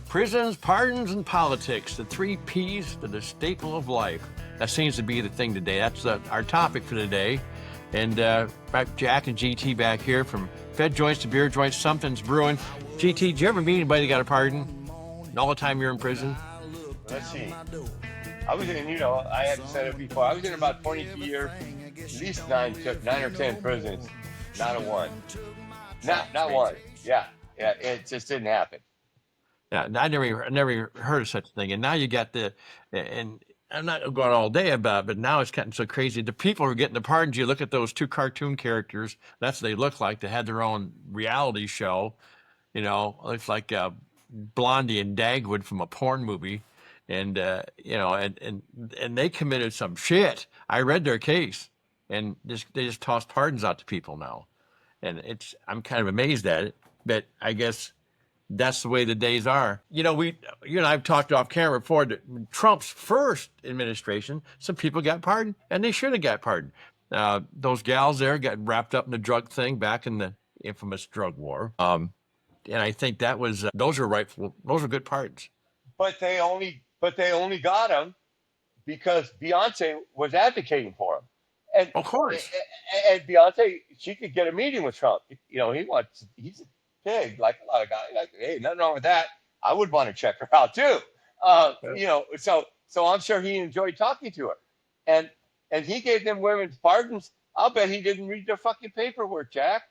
Prisons, pardons, and politics, the three P's to the staple of life. That seems to be the thing today. That's our topic for today. And Jack and GT back here from Fed Joints to Beer Joints, something's brewing. GT, did you ever meet anybody that got a pardon all the time you're in prison? Let's see. I was in, I had said it before, I was in about 22 years, at least nine or 10 prisons, not a one. Not one. Yeah, it just didn't happen. Yeah, I never heard of such a thing. And now you got and I'm not going all day about it, but now it's gotten so crazy. The people who are getting the pardons, you look at those two cartoon characters, that's what they look like. They had their own reality show, looks like Blondie and Dagwood from a porn movie. And, and they committed some shit. I read their case and they just toss pardons out to people now. And I'm kind of amazed at it, but I guess that's the way the days are. You and I've talked off camera before that Trump's first administration, some people got pardoned, and they should have got pardoned. Those gals there got wrapped up in the drug thing back in the infamous drug war. And I think that was, those are rightful, those are good pardons. But they only got them because Beyonce was advocating for them. And of course. And Beyonce, she could get a meeting with Trump. He's a pig, like a lot of guys. Like, hey, nothing wrong with that. I would want to check her out too. So I'm sure he enjoyed talking to her, and he gave them women's pardons. I'll bet he didn't read their fucking paperwork, Jack.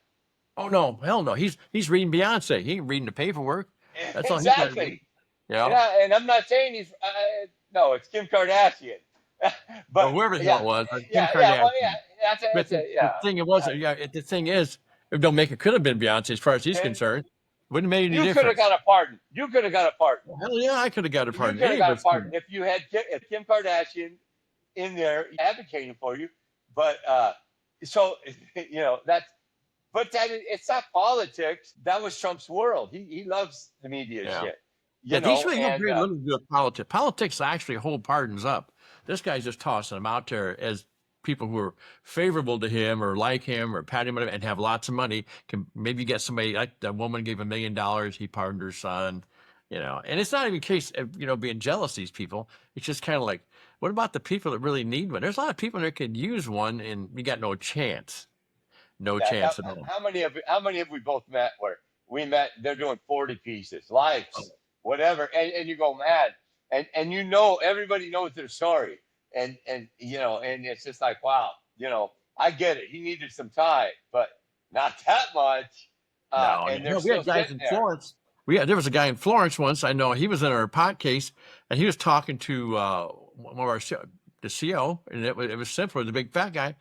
Oh no, hell no. He's reading Beyonce. He ain't reading the paperwork. That's exactly. Yeah. And I'm not saying he's no, it's Kim Kardashian. But whoever that was, Kim Kardashian. The thing is, it don't make it could have been Beyonce as far as he's concerned. Wouldn't have made any difference. You could have got a pardon. You could have got a pardon. Hell yeah, I could have got a pardon. You could have got a pardon if you had Kim Kardashian in there advocating for you. But it's not politics. That was Trump's world. He loves the media shit. These really have very little to do with politics. Politics actually hold pardons up. This guy's just tossing them out there as people who are favorable to him or like him or pat him and have lots of money. Can maybe get somebody like that woman gave $1 million. He pardoned her son, and it's not even a case of, being jealous of these people. It's just kind of like, what about the people that really need one? There's a lot of people that could use one and you got no chance. No chance at all. How many have we both met where we met, they're doing 40 pieces, lives, whatever. And you go mad and everybody knows their story. And it's just like, wow, I get it. He needed some time, but not that much. We had guys in Florence. There was a guy in Florence once. I know he was in our pot case, and he was talking to one of the CO, and it was simpler. The big fat guy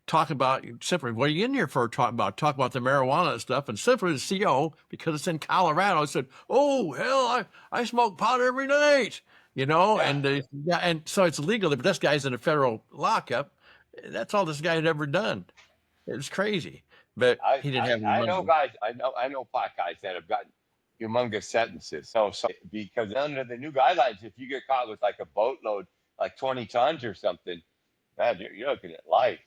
talking about simply, what are you in here for? Talk about the marijuana and stuff, and simply the CO, because it's in Colorado, said, "Oh hell, I smoke pot every night." And so it's illegal, but this guy's in a federal lockup. That's all this guy had ever done. It was crazy, but he didn't have any money. I know pot guys that have gotten humongous sentences. So because under the new guidelines, if you get caught with like a boatload, like 20 tons or something, man, you're looking at life.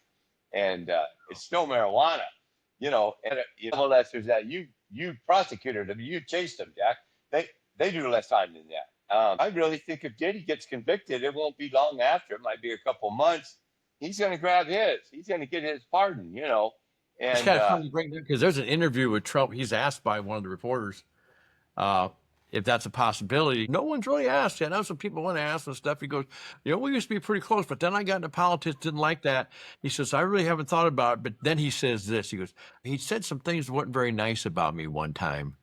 And it's still marijuana, and molesters that you prosecuted them, you chased them, Jack. They do less time than that. I really think if Diddy gets convicted, it won't be long after. It might be a couple months. He's going to grab his. He's going to get his pardon, And it's kind of funny to bring that because there's an interview with Trump. He's asked by one of the reporters if that's a possibility. No one's really asked yet. I know some people want to ask and stuff. He goes, we used to be pretty close, but then I got into politics, didn't like that. He says, I really haven't thought about it. But then he says this. He goes, he said some things that weren't very nice about me one time.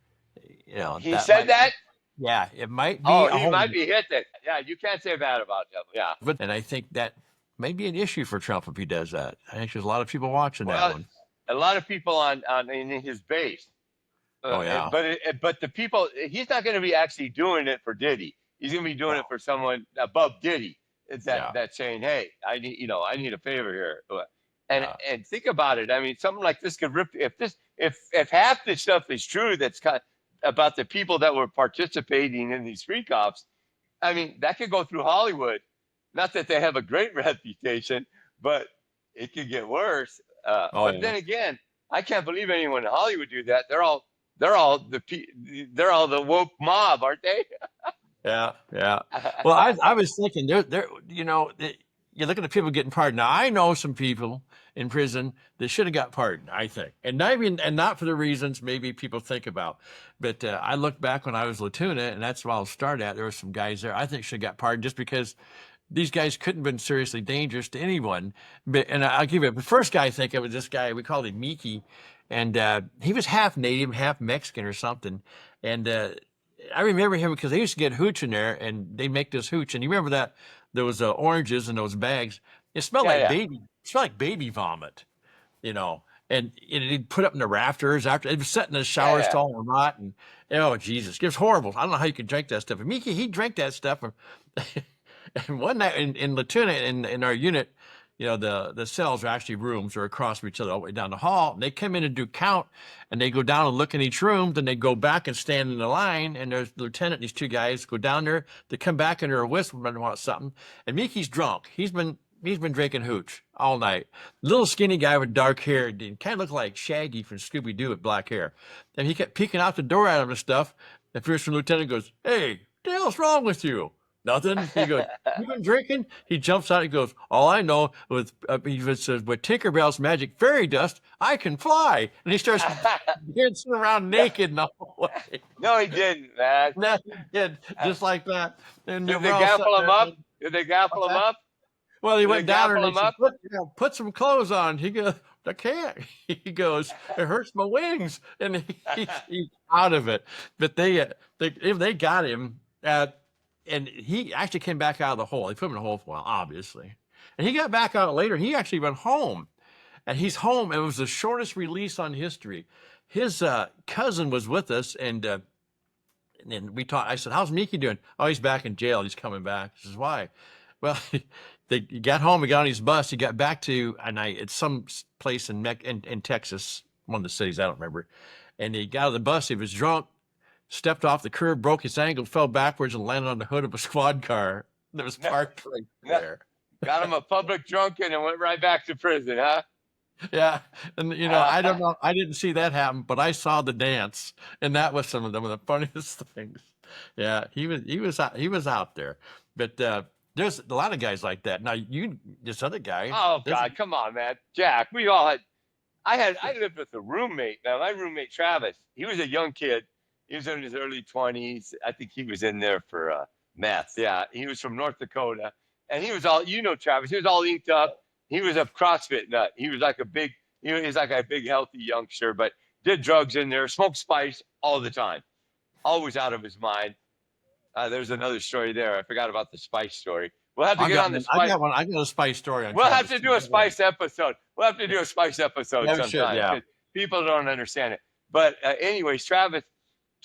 He said that? Yeah, it might be. He might be hit that. Yeah, you can't say bad about him. Yeah. And I think that may be an issue for Trump if he does that. I think there's a lot of people watching that one. A lot of people in his base. But the people, he's not going to be actually doing it for Diddy. He's going to be doing it for someone above Diddy. It's that saying, hey, I need a favor here. And think about it. I mean, something like this could rip. If half this stuff is true, that's about the people that were participating in these freak offs, I mean, that could go through Hollywood. Not that they have a great reputation, but it could get worse. Then again, I can't believe anyone in Hollywood do that. They're all the woke mob, aren't they? Yeah, yeah. Well, I was thinking you look at the people getting pardoned. Now, I know some people in prison that should have got pardoned, I think, and not for the reasons maybe people think about. But I look back when I was lieutenant, and that's where I'll start at. There were some guys there I think should have got pardoned just because these guys couldn't have been seriously dangerous to anyone. And I'll give you the first guy I think it was this guy, we called him Miki. And he was half native, half Mexican or something. And I remember him because they used to get hooch in there and they make this hooch. And you remember that there was oranges in those bags. It smelled Yeah, like yeah. baby vomit, you know. And he'd put up in the rafters after it was sitting in the Yeah, shower yeah. stall and rot. And oh, Jesus, it was horrible. I don't know how you could drink that stuff. And Miki, he drank that stuff. And one night in Lieutenant in our unit, the cells are actually rooms are across from each other all the way down the hall. And they come in and do count, and they go down and look in each room. Then they go back and stand in the line. And there's the lieutenant and these two guys go down there. They come back and they're whispering about something. And Mickey's drunk. He's been drinking hooch all night. Little skinny guy with dark hair, kind of looked like Shaggy from Scooby Doo with black hair. And he kept peeking out the door at him and stuff. The first lieutenant goes, "Hey, what the hell's wrong with you?" Nothing. He goes, "You been drinking?" He jumps out. He goes, "All I know with with Tinkerbell's magic fairy dust, I can fly." And he starts dancing around naked the whole way. No, he didn't, man. No, he did just like that. And Did they gaffle him up? Did they gaffle him up? Well, he went down and him he said, up? put some clothes on. He goes, "I can't." He goes, "It hurts my wings," and he's out of it. But they got him and he actually came back out of the hole. They put him in a hole for a while, obviously. And he got back out later. He actually went home. And he's home. It was the shortest release on history. His cousin was with us, and we talked. I said, "How's Mickey doing?" "Oh, he's back in jail. He's coming back." He says, "Why?" Well, he got home. He got on his bus. He got back to it's some place in Texas, one of the cities I don't remember. And he got on the bus. He was drunk, stepped off the curb, broke his ankle, fell backwards, and landed on the hood of a squad car that was parked right there. Got him a public drunken and went right back to prison, huh? Yeah, and I don't know. I didn't see that happen, but I saw the dance, and that was some of the funniest things. Yeah, he was out there, but there's a lot of guys like that. Now this other guy. Oh God, come on, man, Jack. We all had. I lived with a roommate. Now my roommate Travis, he was a young kid. He was in his early 20s. I think he was in there for meth. Yeah, he was from North Dakota, and he was all Travis. He was all inked up. He was a CrossFit nut. He was like a big healthy youngster, but did drugs in there, smoked spice all the time, always out of his mind. There's another story there. I forgot about the spice story. We'll have to get on the spice. I got a spice story. We'll have to do a spice episode. We'll have to do a spice episode sometime. Yeah. People don't understand it. But anyways, Travis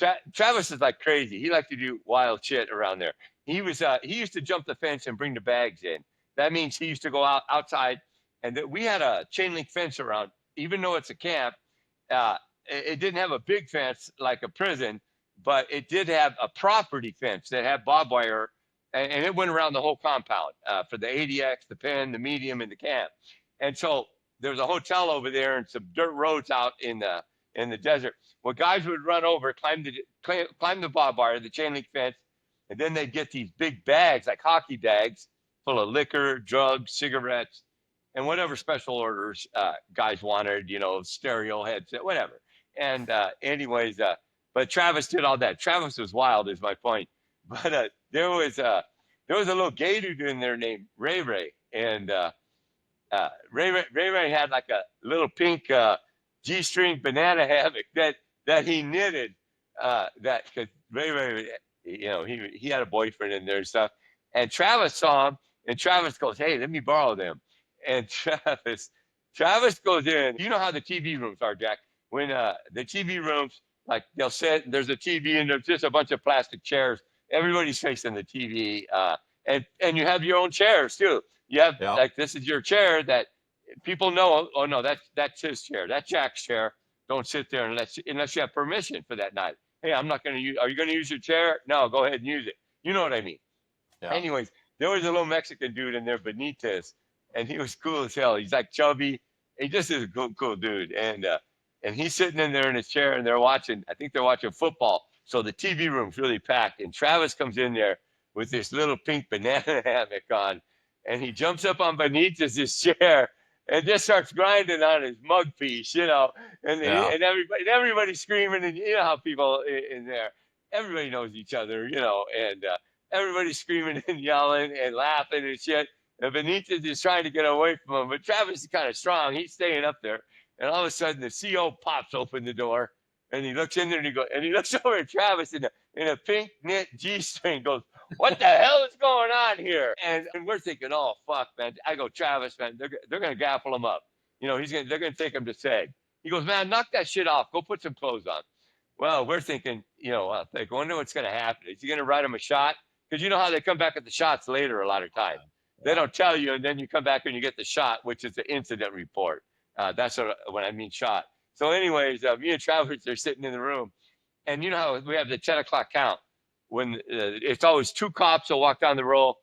is like crazy. He liked to do wild shit around there. He used to jump the fence and bring the bags in. That means he used to go outside, and we had a chain link fence around. Even though it's a camp, it didn't have a big fence like a prison, but it did have a property fence that had barbed wire, and it went around the whole compound for the ADX, the pen, the medium, and the camp. And so there's a hotel over there and some dirt roads out in the desert. Well, guys would run over, climb the barbed wire, the chain link fence, and then they'd get these big bags, like hockey bags, full of liquor, drugs, cigarettes, and whatever special orders guys wanted, stereo headset, whatever. And anyways, but Travis did all that. Travis was wild, is my point. But there was a little gay dude in there named Ray Ray, and Ray had like a little pink G-string banana hammock that he knitted. That because Ray, he had a boyfriend in there and stuff. And Travis saw him, and Travis goes, "Hey, let me borrow them." And Travis goes in. You know how the TV rooms are, Jack. When the TV rooms, like they'll sit, there's a TV and there's just a bunch of plastic chairs. Everybody's facing the TV, and you have your own chairs too. You have like this is your chair that people know. Oh no, that's his chair. That's Jack's chair. Don't sit there unless you have permission for that night. Hey, I'm not going to use. Are you going to use your chair? No, go ahead and use it. You know what I mean. Yeah. Anyways, there was a little Mexican dude in there, Benitez, and he was cool as hell. He's like chubby. He just is a cool dude, and he's sitting in there in his chair, and they're watching. I think they're watching football, So the TV room's really packed, and Travis comes in there with this little pink banana hammock on, and he jumps up on Benitez's chair and just starts grinding on his mug piece, and everybody's screaming, and you know how people in there, everybody knows each other, and everybody's screaming and yelling and laughing and shit. And Benitez is trying to get away from him, but Travis is kind of strong. He's staying up there, and all of a sudden the CO pops open the door, and he looks in there and he looks over at Travis in a pink knit G-string, goes, "What the hell is going on here?" And we're thinking, "Oh fuck, man!" I go, "Travis, man, they're gonna gaffle him up. They're gonna take him to SAG." He goes, "Man, knock that shit off. Go put some clothes on." Well, we're thinking, I wonder what's gonna happen. Is he gonna write him a shot? Because you know how they come back at the shots later a lot of times. They don't tell you, and then you come back and you get the shot, which is the incident report. That's what I mean shot. So anyways, me and Travis are sitting in the room, and you know how we have the 10 o'clock count. When it's always two cops will walk down the roll,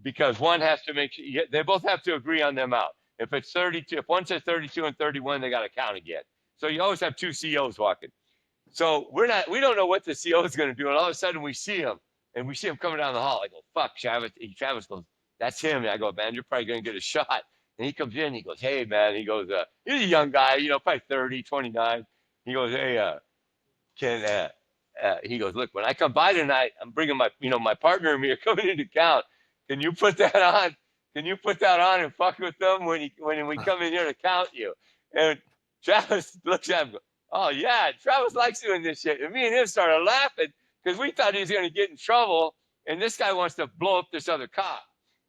because one has to make sure, they both have to agree on them out. If it's 32, if one says 32 and 31, they got to count again. So you always have two COs walking. So we don't know what the CO is going to do, and all of a sudden we see him coming down the hall. I go, "Fuck, Travis." Travis goes, "That's him." And I go, "Man, you're probably going to get a shot." And he comes in, he goes, "Hey, man," he goes, he's a young guy, probably 30, 29. He goes, "Hey, he goes, look, when I come by tonight, I'm bringing my partner and me are coming into count. Can you put that on? Can you put that on and fuck with them when we come in here to count you?" And Travis looks at him and goes, "Oh, yeah, Travis likes doing this shit." And me and him started laughing because we thought he was going to get in trouble, and this guy wants to blow up this other cop.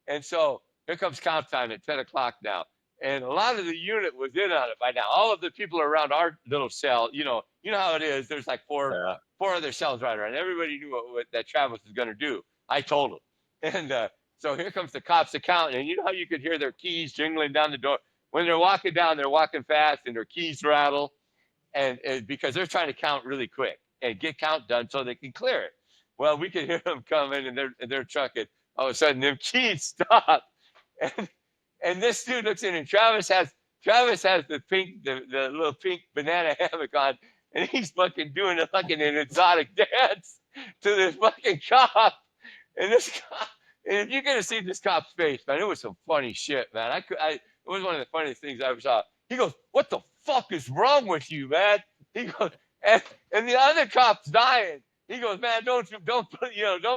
And so here comes count time at 10 o'clock now. And a lot of the unit was in on it by now. All of the people around our little cell, you know how it is. There's like four other cells right around. Everybody knew what that Travis was going to do. I told him. And so here comes the cops to count. And you know how you could hear their keys jingling down the door? When they're walking down, they're walking fast and their keys rattle. And because they're trying to count really quick and get count done so they can clear it. Well, we could hear them coming, and they're trucking. All of a sudden, them keys stop. And this dude looks in, and Travis has the little pink banana hammock on, and he's fucking doing an exotic dance to this fucking cop. And this cop, and if you're gonna see this cop's face, man, it was some funny shit, man. It was one of the funniest things I ever saw. He goes, "What the fuck is wrong with you, man?" He goes, and the other cop's dying. He goes, "Man, don't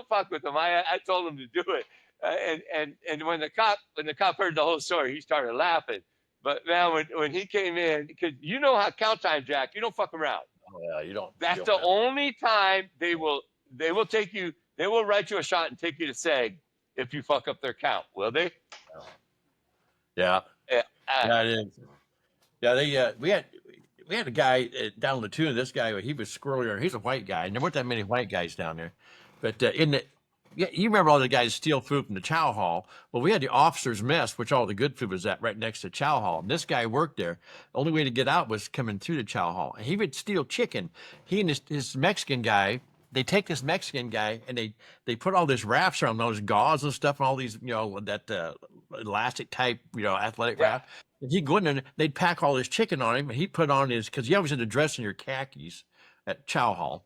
fuck with him. I told him to do it." And when the cop heard the whole story, he started laughing. But man, when he came in, because you know how count time, Jack, you don't fuck around. Oh yeah, you don't. That's the only time they will take you. They will write you a shot and take you to SAG if you fuck up their count. Will they? Yeah. Yeah, it is. Yeah, we had a guy down in Latoon. This guy, he was squirrely. He's a white guy. And there weren't that many white guys down there. But you remember all the guys steal food from the chow hall. Well, we had the officers' mess, which all the good food was at right next to chow hall. And this guy worked there. The only way to get out was coming through the chow hall. And he would steal chicken. He and his Mexican guy, they take this Mexican guy and they put all this wraps around those gauze and stuff and all these, that elastic type, athletic wrap. And he'd go in there and they'd pack all this chicken on him, and he'd put on because he always had to dress in your khakis at chow hall.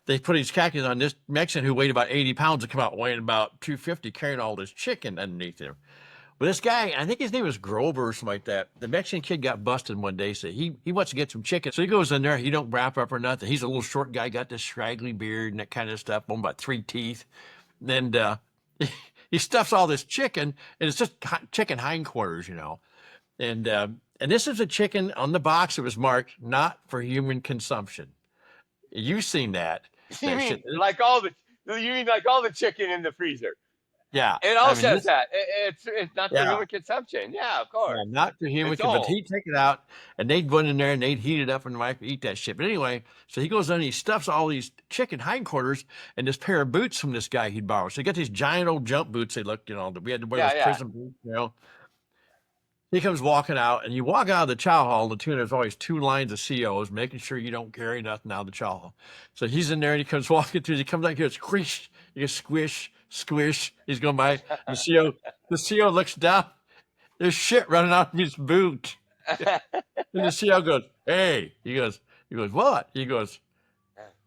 They put his khakis on this Mexican who weighed about 80 pounds and come out weighing about 250, carrying all this chicken underneath him. But this guy, I think his name was Grover or something like that. The Mexican kid got busted one day, so he wants to get some chicken. So he goes in there, he don't wrap up or nothing. He's a little short guy, got this scraggly beard and that kind of stuff, on about 3 teeth. And he stuffs all this chicken, and it's just chicken hindquarters, And this is a chicken on the box that was marked not for human consumption. You've seen that. You mean like all the chicken in the freezer? Yeah. It all says that. It's not for human consumption. Yeah, of course. Yeah, not for human consumption. But he'd take it out, and they'd go in there, and they'd heat it up, and the wife would eat that shit. But anyway, so he goes in, and he stuffs all these chicken hindquarters and this pair of boots from this guy he'd borrowed. So he got these giant old jump boots. They look, we had to wear those prison boots, He comes walking out, and you walk out of the chow hall, there's always 2 lines of COs, making sure you don't carry nothing out of the chow hall. So he's in there, and he comes walking through, he comes out here, squish, you get squish, squish. He's going by, the CO looks down, there's shit running out of his boot. And the CO goes, "Hey," he goes, "What?" He goes,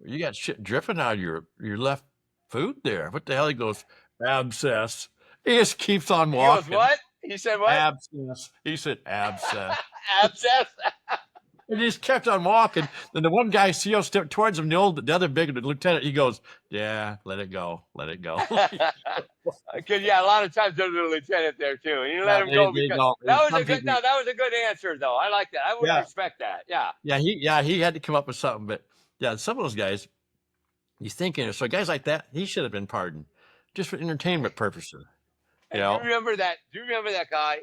You got shit dripping out of your left food there. What the hell? He goes, abscess. He just keeps on He goes, walking. what? He said, what? Abscess. He said, abscess. Abscess. And he just kept on walking. Then the one guy, CEO, stepped towards him. The other big lieutenant, he goes, yeah, let it go. Let it go. Because, yeah, a lot of times there's a lieutenant there, too. And you let Yeah, him go they because don't. that was Some a good, people, no, that was a good answer, though. I like that. I would yeah. respect that. Yeah. He had to come up with something. But yeah, some of those guys, he's thinking, so guys like that, he should have been pardoned just for entertainment purposes. Hey, do you remember that? Do you remember that guy?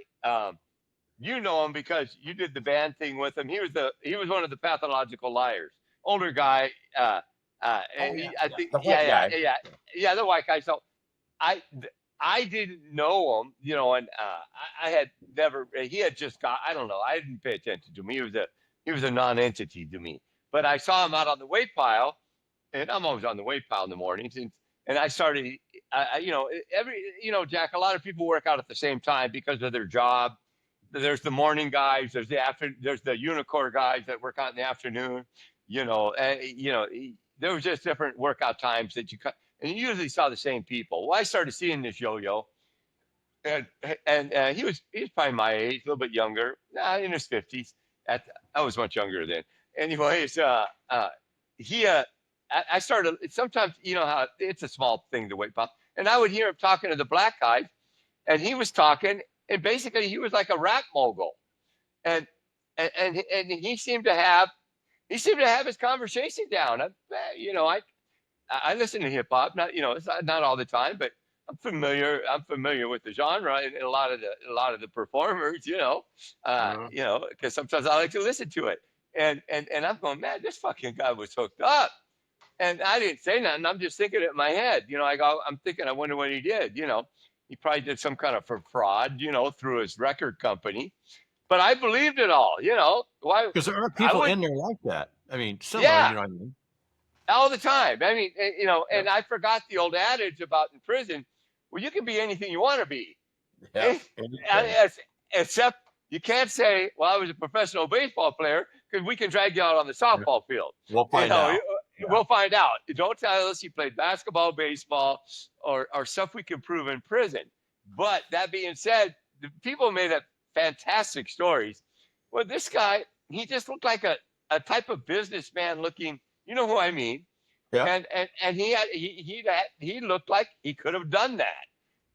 You know him because you did the band thing with him. He was one of the pathological liars. Older guy. I think The white guy. the white guy. So I I didn't know him, and I had never. He had just got. I don't know. I didn't pay attention to him. He was a non-entity to me. But I saw him out on the weight pile, and I'm always on the weight pile in the mornings, and I started. Jack. A lot of people work out at the same time because of their job. There's the morning guys. There's the unicorn guys that work out in the afternoon. There was just different workout times that and you usually saw the same people. Well, I started seeing this yo-yo, and he was probably my age, a little bit younger, in his 50s. I was much younger then. Anyways, I started sometimes. You know how it's a small thing to weight pop, and I would hear him talking to the black guys, and he was talking, and basically he was like a rap mogul, and and he seemed to have his conversation down. I listen to hip hop, it's not all the time, but I'm familiar with the genre and a lot of the performers, because sometimes I like to listen to it. And I'm going, man, this fucking guy was hooked up. And I didn't say nothing. I'm just thinking it in my head. I'm thinking, I wonder what he did. He probably did some kind of fraud, through his record company. But I believed it all. Why? Because there are people in there like that. I mean, similar, Yeah, you know what I mean? all the time. I mean, and I forgot the old adage about in prison. Well, you can be anything you want to be. Yeah. Except you can't say, well, I was a professional baseball player, because we can drag you out on the softball field. We'll find out. We'll find out. Don't tell us you played basketball, baseball, or stuff we can prove in prison. But that being said, the people made up fantastic stories. Well, this guy, he just looked like a type of businessman looking. You know who I mean? Yeah. And he looked like he could have done that.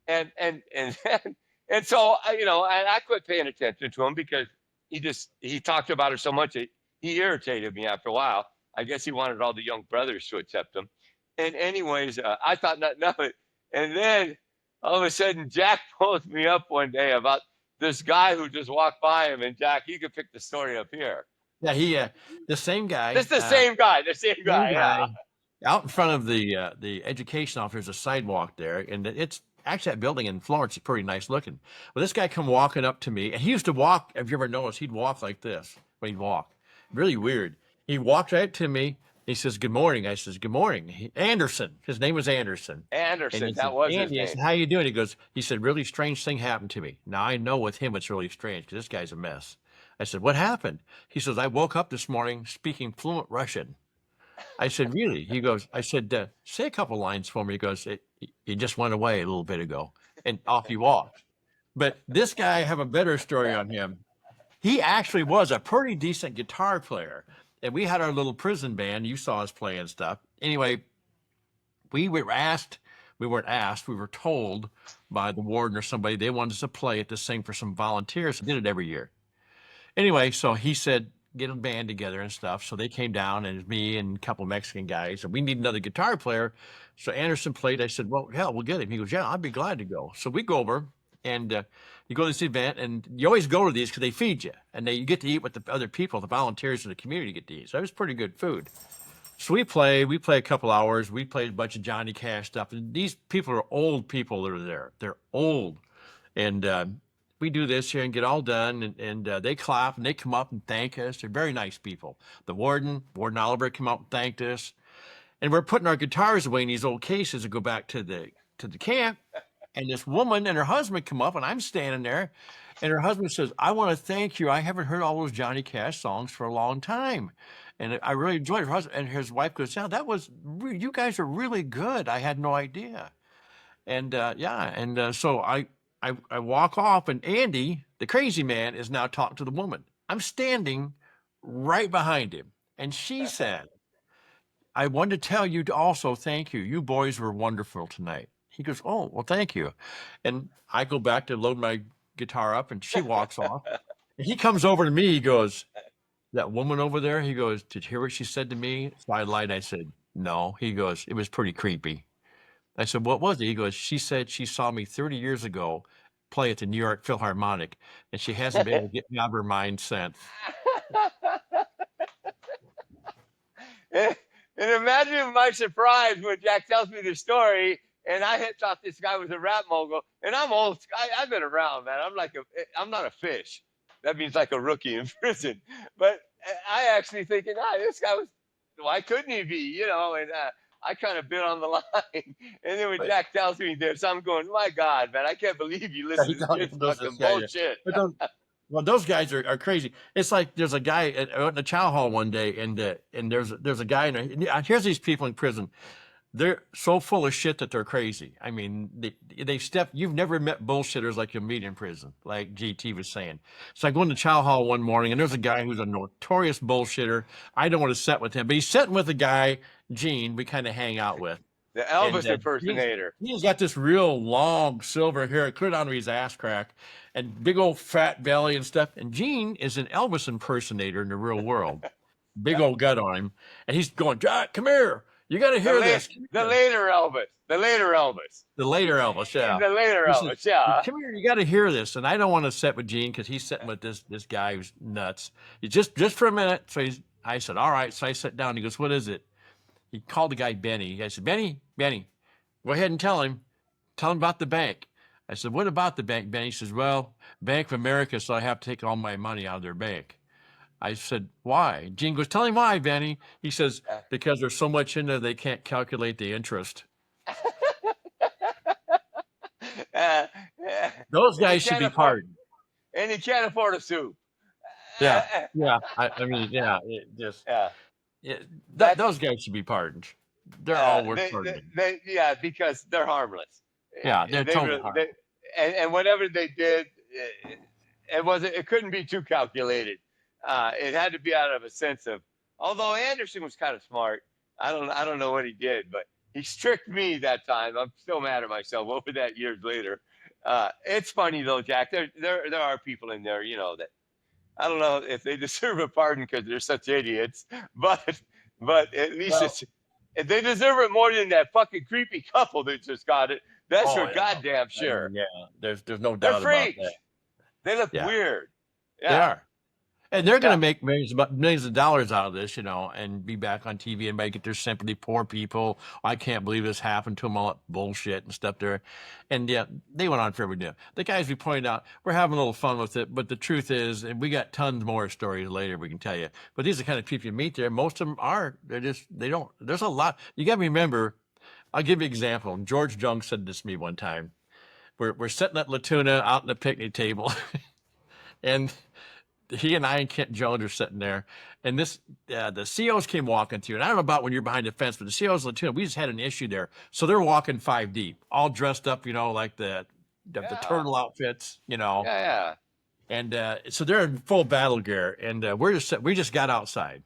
And so I quit paying attention to him because he talked about it so much he irritated me after a while. I guess he wanted all the young brothers to accept him. And anyways, I thought nothing of it. And then all of a sudden, Jack pulls me up one day about this guy who just walked by him. And Jack, you can pick the story up here. Yeah, the same guy. This is the same guy. The same guy. Yeah. Out in front of the education office, there's a sidewalk there, and it's actually that building in Florence is pretty nice looking. Well, this guy come walking up to me, and he used to walk. If you ever noticed, he'd walk like this when he'd walk. Really weird. He walked right to me. He says, "Good morning." I says, "Good morning." Anderson. His name was Anderson. Anderson. That was his name. I said, "How you doing?" He said, "Really strange thing happened to me." Now I know with him it's really strange because this guy's a mess. I said, "What happened?" He says, "I woke up this morning speaking fluent Russian." I said, "Really?" I said, "Say a couple lines for me." He goes, "He just went away a little bit ago," and off he walked. But this guy, I have a better story on him. He actually was a pretty decent guitar player. And we had our little prison band. You saw us playing stuff. Anyway, we weren't asked, we were told by the warden or somebody they wanted us to play it to sing for some volunteers who did it every year. Anyway, so he said, get a band together and stuff. So they came down, and it was me and a couple of Mexican guys, and we need another guitar player. So Anderson played. I said, well, hell, we'll get him. He goes, yeah, I'd be glad to go. So we go over, and you go to this event, and you always go to these because they feed you, and you get to eat with the other people, the volunteers in the community get to eat. So it was pretty good food. So we play a couple hours. We played a bunch of Johnny Cash stuff. And these people are old people that are there. They're old. And we do this here and get all done. And they clap and they come up and thank us. They're very nice people. The Warden Oliver, came up and thanked us. And we're putting our guitars away in these old cases to go back to the camp. And this woman and her husband come up, and I'm standing there. And her husband says, I want to thank you. I haven't heard all those Johnny Cash songs for a long time. And I really enjoyed her husband. And his wife goes, yeah, you guys are really good. I had no idea. And so I walk off, and Andy, the crazy man, is now talking to the woman. I'm standing right behind him. And she said, I wanted to tell you to also thank you. You boys were wonderful tonight. He goes, oh, well, thank you. And I go back to load my guitar up, and she walks off. And he comes over to me. He goes, that woman over there, he goes, did you hear what she said to me? So I lied. I said, no. He goes, it was pretty creepy. I said, what was it? He goes, she said she saw me 30 years ago play at the New York Philharmonic, and she hasn't been able to get me out of her mind since. And imagine my surprise when Jack tells me the story, and I had thought this guy was a rap mogul, and I'm old. I've been around, man. I'm not a fish. That means like a rookie in prison. But I actually thinking, this guy was. Why couldn't he be? You know, and I kind of bit on the line. And then when Jack tells me this, I'm going, my God, man, I can't believe you listen to this fucking bullshit. Well, those guys are crazy. It's like there's a guy at the chow hall one day, and there's a guy in there. Here's these people in prison. They're so full of shit that they're crazy. I mean, you've never met bullshitters like you meet in prison, like GT was saying. So I go into chow hall one morning, and there's a guy who's a notorious bullshitter. I don't want to sit with him, but he's sitting with a guy, Gene, we kind of hang out with. The Elvis impersonator. He's got this real long silver hair, clear down to his ass crack, and big old fat belly and stuff. And Gene is an Elvis impersonator in the real world. Big old gut on him. And he's going, Jack, come here. You got to hear this. The later Elvis. The later Elvis, yeah. The later Elvis, yeah. Come here, you got to hear this. And I don't want to sit with Gene because he's sitting with this guy who's nuts. Just for a minute. So I said, all right. So I sat down. He goes, what is it? He called the guy Benny. I said, Benny, go ahead and tell him about the bank. I said, what about the bank, Benny? He says, well, Bank of America, so I have to take all my money out of their bank. I said, why? Gene goes, tell him why, Benny. He says, because there's so much in there, they can't calculate the interest. Those guys should be pardoned. And he can't afford a soup. Yeah. I mean, yeah. Those guys should be pardoned. They're all worth pardoning. Because they're harmless. Yeah, they're totally harmless. And whatever they did, it couldn't be too calculated. It had to be out of a sense of. Although Anderson was kind of smart, I don't know what he did, but he tricked me that time. I'm still mad at myself over that years later. It's funny though, Jack. There are people in there, you know, that I don't know if they deserve a pardon because they're such idiots, but at least they deserve it more than that fucking creepy couple that just got it. That's for goddamn sure. Yeah, there's no doubt about that. They look weird. Yeah. They are. And they're going to make millions of dollars out of this, you know, and be back on TV and make it their sympathy. Poor people. I can't believe this happened to them, all that bullshit and stuff there. And yeah, they went on forever. The guys we pointed out, we're having a little fun with it. But the truth is, and we got tons more stories later we can tell you. But these are the kind of people you meet there. Most of them are. There's a lot. You got to remember, I'll give you an example. George Jung said this to me one time. We're sitting at La Tuna out on the picnic table. And he and I and Kent Jones are sitting there, and the COs came walking through. And I don't know about when you're behind the fence, but the COs, we just had an issue there. So they're walking 5 deep, all dressed up, you know, like the turtle outfits, you know. Yeah. And so they're in full battle gear, and we just got outside.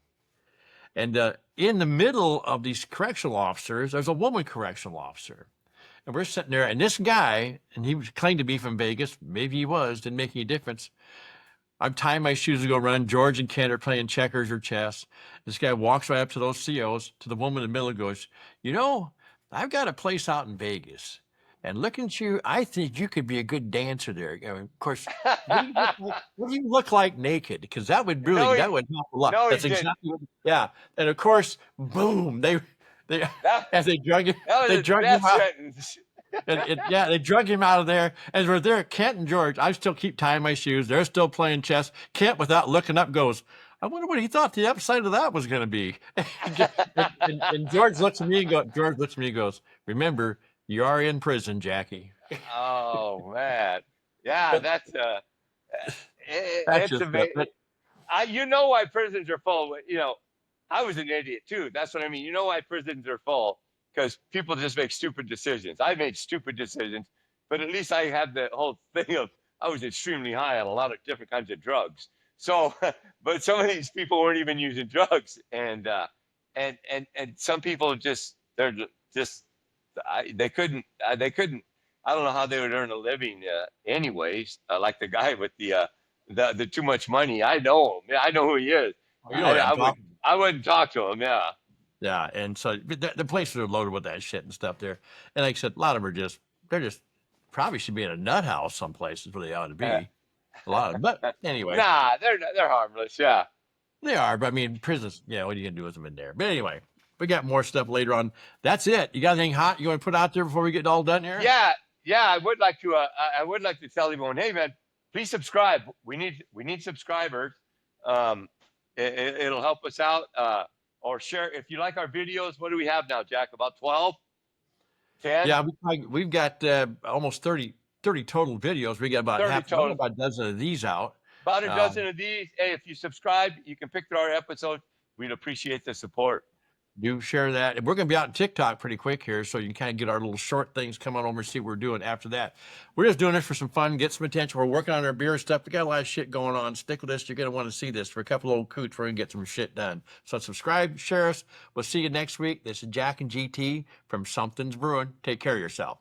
And in the middle of these correctional officers, there's a woman correctional officer. And we're sitting there, and this guy, and he claimed to be from Vegas, maybe he was, didn't make any difference. I'm tying my shoes to go run. George and Kent are playing checkers or chess. This guy walks right up to those COs, to the woman in the middle, and goes, you know, I've got a place out in Vegas. And looking at you, I think you could be a good dancer there. I mean, of course, what do you look like naked? Because that would help a lot. No, that's exactly what. Yeah, and of course, boom! As they drug him, they drug him out. They drug him out of there. As we're there, Kent and George, I still keep tying my shoes. They're still playing chess. Kent, without looking up, goes, I wonder what he thought the upside of that was going to be. and George looks at me and goes, remember, you are in prison, Jackie. Oh, man. Yeah, That's It's just it. amazing. You know why prisons are full. I was an idiot too. That's what I mean. You know why prisons are full? Because people just make stupid decisions. I made stupid decisions, but at least I had the whole thing of I was extremely high on a lot of different kinds of drugs. So, but some of these people weren't even using drugs, and some people they're just they couldn't. I don't know how they would earn a living, anyways. Like the guy with the too much money. I know him. Yeah, I know who he is. Oh, you know what I'm talking. I wouldn't talk to him. Yeah. Yeah, and so the places are loaded with that shit and stuff there. And like I said, a lot of them they're just probably should be in a nut house some places where they ought to be. A lot of them. But anyway. Nah, they're harmless. Yeah. They are, but I mean, prisons, yeah, what are you going to do with them in there? But anyway, we got more stuff later on. That's it. You got anything hot you want to put out there before we get all done here? Yeah. Yeah. I would like to, I would like to tell everyone, hey man, please subscribe. We need subscribers. It'll help us out. Or share, if you like our videos. What do we have now, Jack? About 12? 10? Yeah, we've got almost 30 total videos. We got about 30 total. about a dozen of these out. About a dozen of these. Hey, if you subscribe, you can pick through our episode. We'd appreciate the support. Do share that. And we're going to be out on TikTok pretty quick here, so you can kind of get our little short things, come on over and see what we're doing after that. We're just doing this for some fun, get some attention. We're working on our beer stuff. We got a lot of shit going on. Stick with us. You're going to want to see this. For a couple of old coots, we're going to get some shit done. So subscribe, share us. We'll see you next week. This is Jack and GT from Something's Brewing. Take care of yourself.